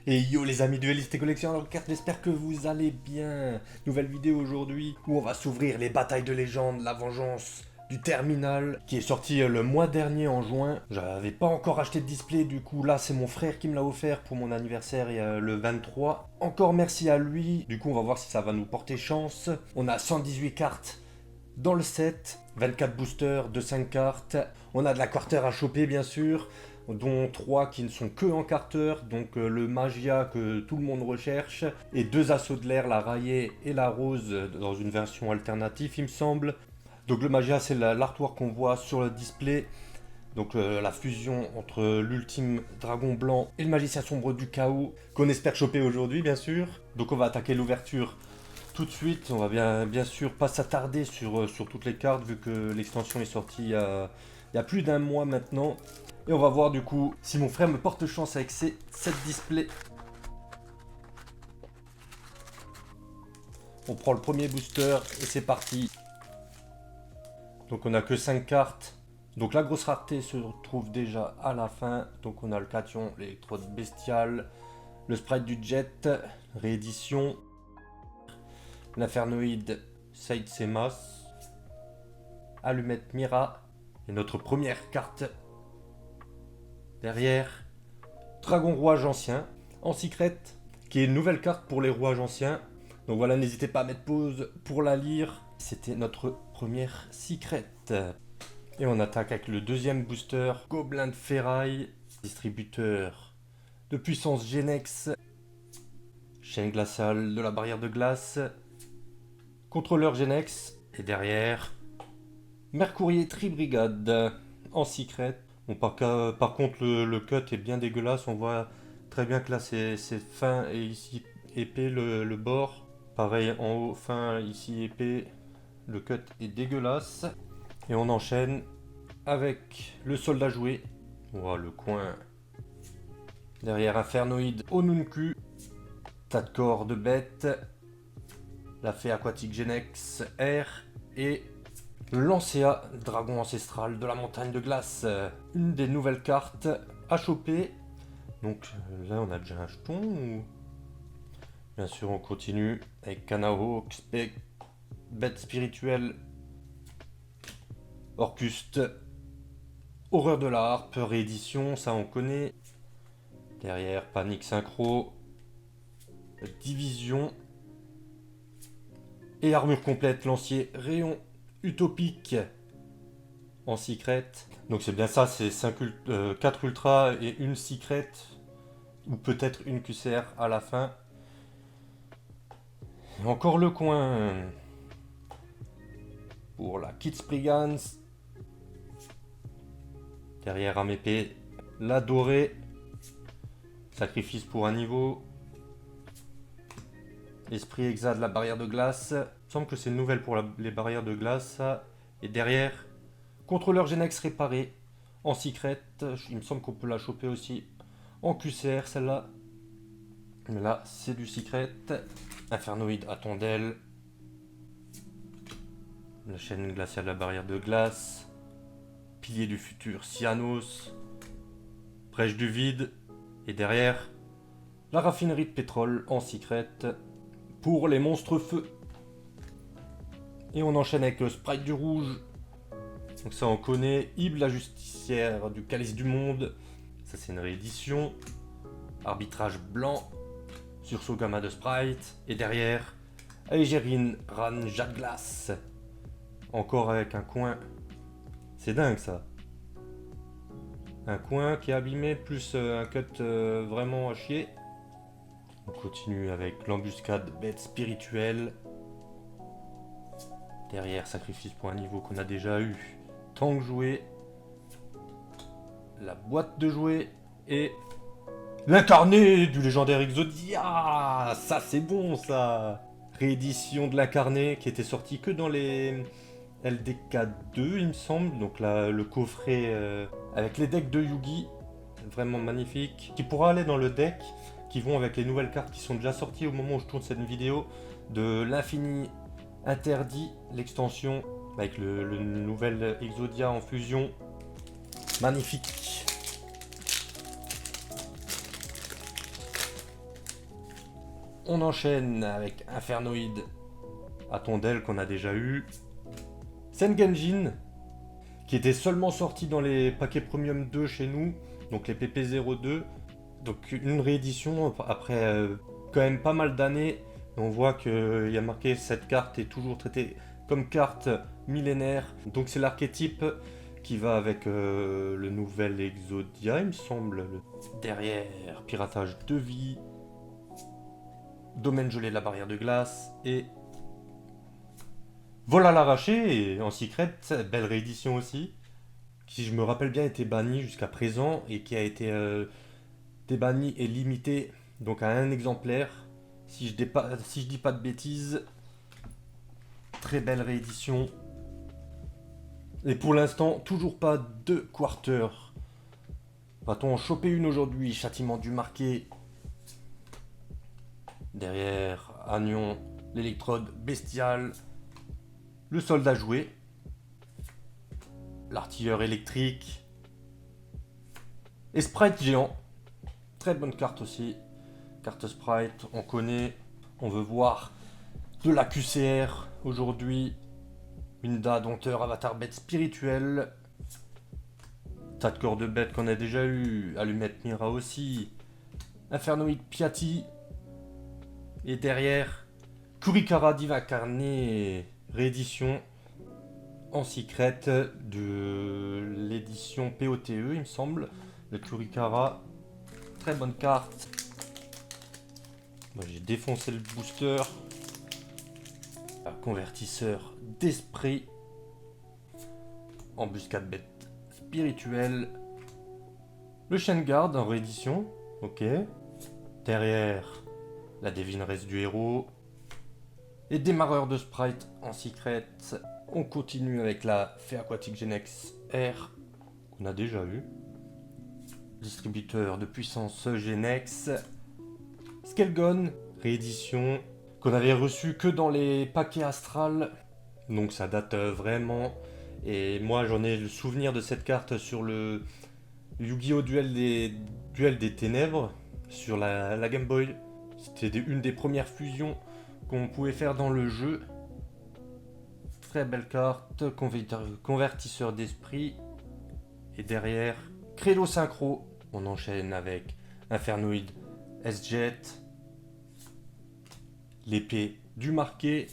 Et yo les amis duellistes et collectionneurs de cartes, j'espère que vous allez bien. Nouvelle vidéo aujourd'hui où on va s'ouvrir les batailles de légende, la vengeance du terminal qui est sorti le mois dernier en juin. J'avais pas encore acheté de display, du coup là c'est mon frère qui me l'a offert pour mon anniversaire le 23. Encore merci à lui, du coup on va voir si ça va nous porter chance. On a 118 cartes dans le set, 24 boosters de 5 cartes. On a de la quarter à choper bien sûr, dont 3 qui ne sont que en quarter, donc le Magia que tout le monde recherche, et 2 assauts de l'air, la Raillée et la Rose, dans une version alternative il me semble. Donc le Magia c'est l'artwork qu'on voit sur le display, donc la fusion entre l'ultime dragon blanc et le magicien sombre du chaos, qu'on espère choper aujourd'hui bien sûr. Donc on va attaquer l'ouverture tout de suite. On va bien sûr pas s'attarder sur toutes les cartes vu que l'extension est sortie il y a plus d'un mois maintenant. Et on va voir du coup si mon frère me porte chance avec ces 7 displays. On prend le premier booster et c'est parti. Donc on a que 5 cartes. Donc la grosse rareté se retrouve déjà à la fin. Donc on a le Cation, l'électrode bestiale, le sprite du jet, réédition, l'infernoïde Saïd Semas, allumette Mira et notre première carte. Derrière, Dragon Rouage Ancien, en secret, qui est une nouvelle carte pour les rouages anciens. Donc voilà, n'hésitez pas à mettre pause pour la lire. C'était notre première secret. Et on attaque avec le deuxième booster, Gobelin de Ferraille, distributeur de puissance Genex, chaîne glaciale de la barrière de glace, contrôleur Genex, et derrière, Mercourier Tribrigade, en secret. Bon, par contre, le cut est bien dégueulasse. On voit très bien que là, c'est fin et ici épais le bord. Pareil, en haut, fin, ici épais. Le cut est dégueulasse. Et on enchaîne avec le soldat joué. Voilà le coin. Derrière, Infernoïde Onunku. Tas de corps de bête. La fée aquatique Genex R. Et le Lancea, dragon ancestral de la montagne de glace, une des nouvelles cartes à choper. Donc là on a déjà un jeton ou... Bien sûr on continue avec Kanao, bête spirituelle, Orcuste, horreur de la harpe, réédition, ça on connaît. Derrière Panique Synchro, Division et armure complète, lancier, rayon utopique en secret. Donc c'est bien ça, c'est 4 ultra et une secret, ou peut-être une QCR à la fin. Et encore le coin pour la Kids Brigands. Derrière Amépé, la dorée, sacrifice pour un niveau. Esprit exa de la barrière de glace. Il me semble que c'est une nouvelle pour les barrières de glace ça. Et derrière, contrôleur Genex réparé en secret. Il me semble qu'on peut la choper aussi en QCR celle-là. Mais là, c'est du secret. Infernoïde à tondelle. La chaîne glaciale de la barrière de glace. Pilier du futur Cyanos. Brèche du vide. Et derrière, la raffinerie de pétrole en secret pour les monstres feu. Et on enchaîne avec le sprite du rouge. Donc ça on connaît. Ib la justicière du calice du monde. Ça c'est une réédition. Arbitrage blanc. Sursaut gamma de sprite. Et derrière, Aegérine Ran Jade Glace. Encore avec un coin. C'est dingue ça. Un coin qui est abîmé plus un cut vraiment à chier. On continue avec l'embuscade bête spirituelle. Derrière, sacrifice pour un niveau qu'on a déjà eu. Tank joué. La boîte de jouets. Et l'incarné du légendaire Exodia. Ça c'est bon ça. Réédition de l'incarné qui était sorti que dans les LDK2 il me semble. Donc là le coffret avec les decks de Yugi. Vraiment magnifique. Qui pourra aller dans le deck. Qui vont avec les nouvelles cartes qui sont déjà sorties au moment où je tourne cette vidéo. De l'infini interdit, l'extension avec le nouvel Exodia en fusion. Magnifique. On enchaîne avec Infernoid à Tondel qu'on a déjà eu. Sengenjin, qui était seulement sorti dans les paquets Premium 2 chez nous, donc les PP02. Donc une réédition après quand même pas mal d'années. On voit qu'il y a marqué cette carte est toujours traitée comme carte millénaire. Donc c'est l'archétype qui va avec le nouvel Exodia, il me semble. Derrière, piratage de vie, domaine gelé de la barrière de glace et vol à l'arraché et en secret, belle réédition aussi, qui je me rappelle bien était banni jusqu'à présent et qui a été débanni et limité donc à un exemplaire. Si je dis pas de bêtises, très belle réédition. Et pour l'instant, toujours pas de quarter. Va-t-on en choper une aujourd'hui? Châtiment du marqué. Derrière, Agnon, l'électrode bestiale, le soldat joué, l'artilleur électrique et Sprite géant. Très bonne carte aussi. Carte Sprite, on connaît. On veut voir de la QCR aujourd'hui. Une Da, dompteur, avatar bête spirituel. Tas de corps de bête qu'on a déjà eu. Allumette Mira aussi. Infernoid Piatti. Et derrière, Kurikara Diva Carné, réédition en secret de l'édition POTE, il me semble. Le Kurikara, très bonne carte. Moi, j'ai défoncé le booster. Un convertisseur d'esprit. Embuscade bête spirituelle. Le Shen Guard en réédition. Ok. Derrière, la Devineresse du héros. Et démarreur de sprite en secret. On continue avec la Fée Aquatique Genex R qu'on a déjà eu. Distributeur de puissance Genex. Skelgon, réédition qu'on avait reçu que dans les paquets Astral. Donc ça date vraiment. Et moi j'en ai le souvenir de cette carte sur le Yu-Gi-Oh! Duel des Ténèbres sur la Game Boy. C'était une des premières fusions qu'on pouvait faire dans le jeu. Très belle carte, convertisseur d'esprit. Et derrière, Credo Synchro. On enchaîne avec Infernoid S-Jet. L'épée du marqué.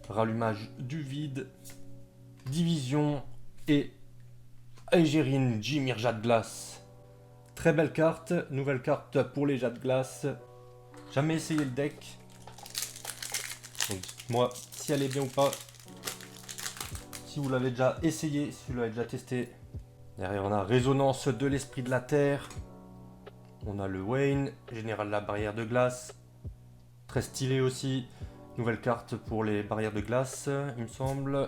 Rallumage du vide. Division et Aegérine Jimir Jade Glace. Très belle carte, nouvelle carte pour les Jade Glace. Jamais essayé le deck. Donc dites-moi si elle est bien ou pas. Si vous l'avez déjà essayé, si vous l'avez déjà testé. Derrière on a Résonance de l'Esprit de la Terre. On a le Wayne, Général de la Barrière de Glace. Très stylé aussi. Nouvelle carte pour les barrières de glace, il me semble.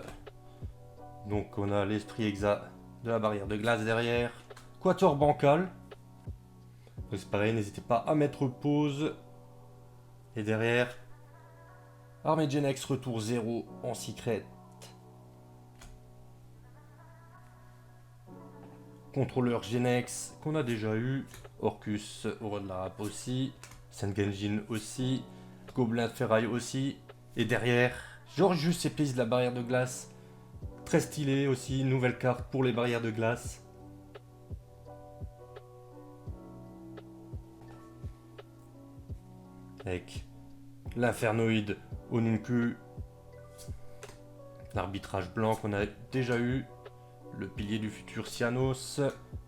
Donc on a l'Esprit Exa de la Barrière de Glace derrière. Quator Bancal. Donc c'est pareil, n'hésitez pas à mettre pause. Et derrière, Armée Genex Retour 0 en secret. Contrôleur Genex qu'on a déjà eu. Orcus, Aura de la Rap aussi. Sengenjin aussi. Gobelin de Ferraille aussi. Et derrière, Georgius Épice de la Barrière de Glace. Très stylé aussi, nouvelle carte pour les barrières de glace. Avec l'Infernoïde Onunku. L'arbitrage blanc qu'on a déjà eu. Le pilier du futur Cyanos.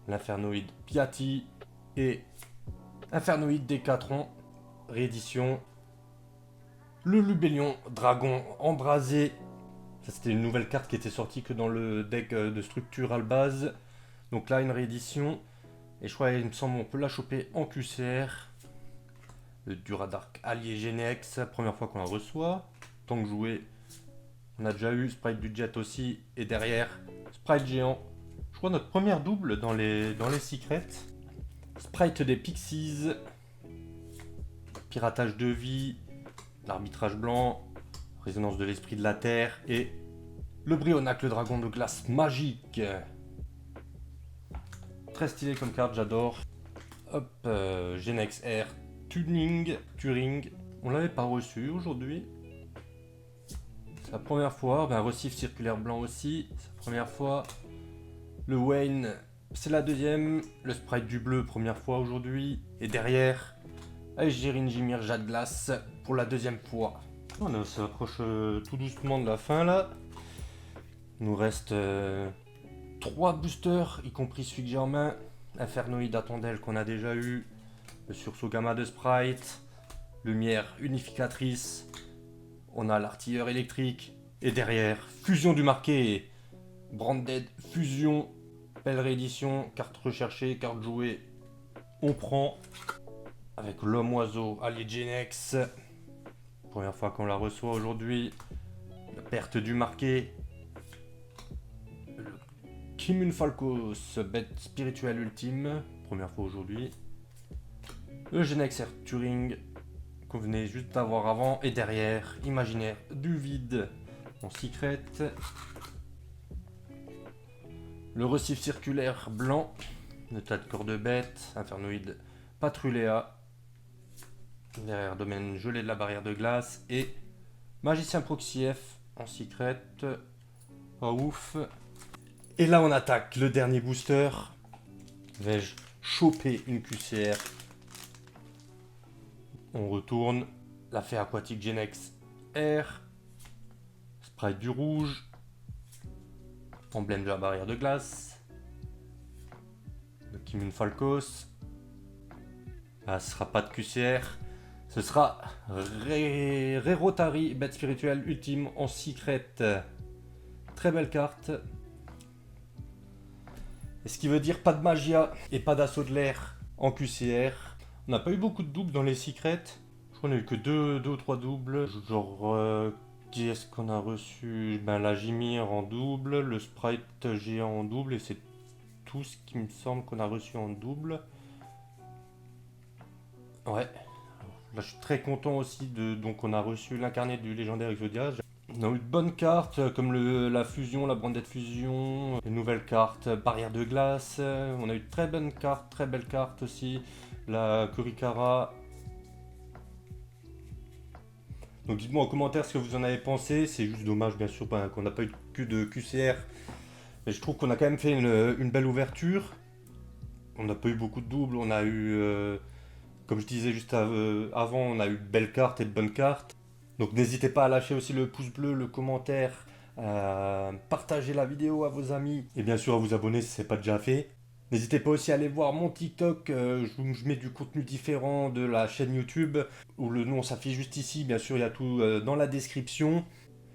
L'Infernoïde Piatti. Et Infernoïde Décathlon. Réédition. Le Lubellion Dragon Embrasé. Ça c'était une nouvelle carte qui était sortie que dans le deck de structure à la base. Donc là une réédition. Et je crois il me semble on peut la choper en QCR. Le Duradark Allié Genex, première fois qu'on la reçoit. Tant que joué, on a déjà eu Sprite du Jet aussi. Et derrière, Sprite géant. Je crois notre première double dans les secrets. Sprite des Pixies. Piratage de vie. L'arbitrage blanc. Résonance de l'esprit de la terre. Et le Brionac, le dragon de glace magique. Très stylé comme carte, j'adore. Hop, Genex R. Turing. On l'avait pas reçu aujourd'hui. C'est la première fois. Ben, récif circulaire blanc aussi. C'est la première fois. Le Wayne, c'est la deuxième. Le Sprite du bleu, première fois aujourd'hui. Et derrière, Aegirin Jimir Jade Glace pour la deuxième fois. On s'approche tout doucement de la fin là. Il nous reste 3 boosters, y compris celui que j'ai en main. Infernoïde Attendel qu'on a déjà eu. Le sursaut gamma de Sprite. Lumière unificatrice. On a l'artilleur électrique. Et derrière, fusion du marqué. Branded fusion. Belle réédition. Carte recherchée, carte jouée. On prend. Avec l'homme oiseau allié Genex. Première fois qu'on la reçoit aujourd'hui. La perte du marqué. Le Kimun Falcos, bête spirituelle ultime. Première fois aujourd'hui. Le Genex Air Turing. Qu'on venait juste d'avoir avant. Et derrière, imaginaire du vide. En secret. Le récif circulaire blanc. Le tas de corps de bête. Infernoïde Patruléa. Derrière domaine gelé de la barrière de glace. Et magicien proxy F en secret. Pas ouf. Et là on attaque le dernier booster. Vais-je choper une QCR? On retourne. La fée aquatique Genex R. Sprite du rouge. Emblème de la barrière de glace. Le Kimun Falcos. Là ce sera pas de QCR. Ce sera Rerotari, bête spirituelle ultime en secret. Très belle carte. Et ce qui veut dire pas de magia et pas d'assaut de l'air en QCR. On n'a pas eu beaucoup de doubles dans les secrets. Je crois qu'on a eu que 2 ou 3 doubles. Genre, qui est-ce qu'on a reçu? Ben, la Jimir en double, le Sprite géant en double, et c'est tout ce qui me semble qu'on a reçu en double. Ouais. Là, je suis très content aussi donc on a reçu l'incarné du légendaire Exodia. On a eu de bonnes cartes comme la fusion, la branded fusion, une nouvelle carte barrière de glace. On a eu de très bonnes cartes, très belles cartes aussi. La Kurikara. Donc dites-moi en commentaire ce que vous en avez pensé. C'est juste dommage bien sûr qu'on n'a pas eu que de QCR. Mais je trouve qu'on a quand même fait une belle ouverture. On n'a pas eu beaucoup de doubles. On a eu... comme je disais juste avant, on a eu de belles cartes et de bonnes cartes. Donc n'hésitez pas à lâcher aussi le pouce bleu, le commentaire, partager la vidéo à vos amis et bien sûr à vous abonner si ce n'est pas déjà fait. N'hésitez pas aussi à aller voir mon TikTok, je mets du contenu différent de la chaîne YouTube où le nom s'affiche juste ici, bien sûr il y a tout dans la description.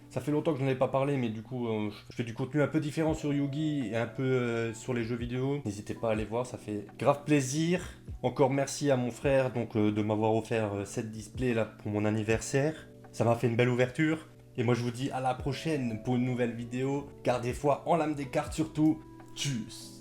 Ça fait longtemps que je n'en ai pas parlé, mais du coup, je fais du contenu un peu différent sur Yugi et un peu sur les jeux vidéo. N'hésitez pas à aller voir, ça fait grave plaisir. Encore merci à mon frère donc, de m'avoir offert cette display là pour mon anniversaire. Ça m'a fait une belle ouverture. Et moi, je vous dis à la prochaine pour une nouvelle vidéo. Gardez foi en l'âme des cartes surtout. Tchuss!